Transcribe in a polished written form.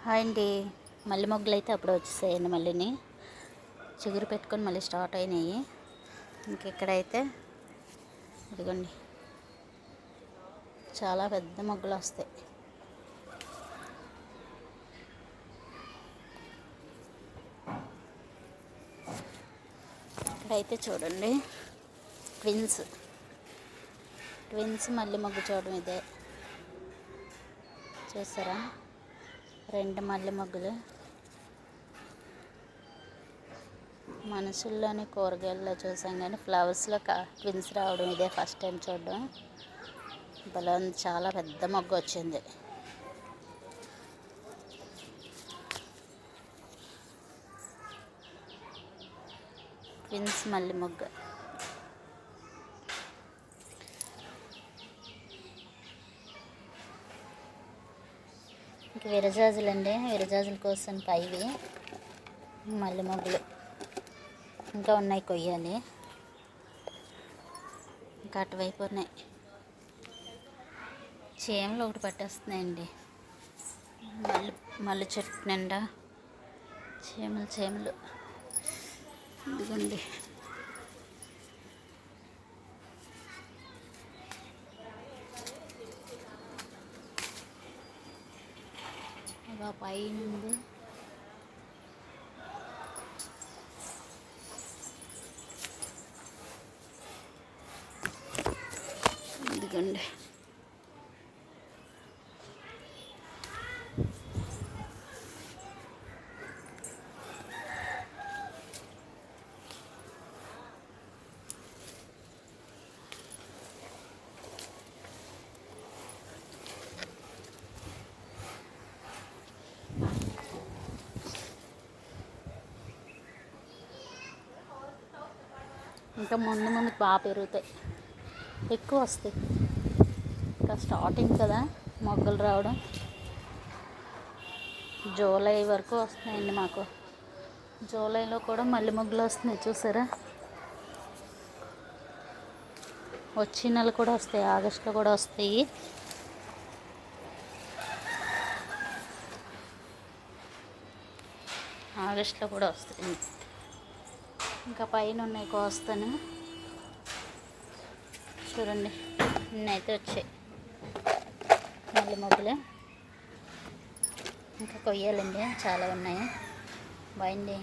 Hi అండి. మల్లె మొగ్గలు అయితే అప్పుడు వచ్చేసాయండి. మళ్ళీని చిగురు పెట్టుకొని మళ్ళీ స్టార్ట్ అయినాయి. ఇంకెక్కడైతే ఇదిగోండి చాలా పెద్ద మొగ్గలు వస్తాయి. ఇక్కడైతే చూడండి ట్విన్స్ మల్లె మొగ్గు చూడడం ఇదే చూసారా, 2 మల్లె మొగ్గలు. మనుషుల్లోని కూరగాయల్లో చూసాం కానీ ఫ్లవర్స్లో ట్విన్స్ రావడం ఇదే ఫస్ట్ టైం చూడడం. భలే చాలా పెద్ద మొగ్గ వచ్చింది. ట్విన్స్ మల్లె మొగ్గ. ఇంక విరజాజులండి, విరజాజుల కోసం పైవి మల్లె మొగ్గలు ఇంకా ఉన్నాయి, కొయ్యాలి. ఇంకా అటువైపు ఉన్నాయి. చీమలు ఒకటి పట్టేస్తున్నాయండి. మల్లె చెట్టు నిండా చీమలు. ఇదిగోండి పైన ఉంది. ఇదిగోండి ఇంకా ముందు బాగా పెరుగుతాయి, ఎక్కువ వస్తాయి. ఇంకా స్టార్టింగ్ కదా మొగ్గలు రావడం. జూలై వరకు వస్తున్నాయండి మాకు. జూలైలో కూడా మల్లె మొగ్గలు వస్తున్నాయి చూసారా. వచ్చే నెల కూడా వస్తాయి, ఆగస్టులో కూడా వస్తాయి. ఆగస్టులో కూడా వస్తాయి. ఇంకా పైన ఉన్నాయి, కోస్తాను చూడండి. ఇన్నైతే వచ్చాయి మల్లె మొగ్గలు. ఇంకా కొయ్యాలండి, చాలా ఉన్నాయి. బాయ్ అండి.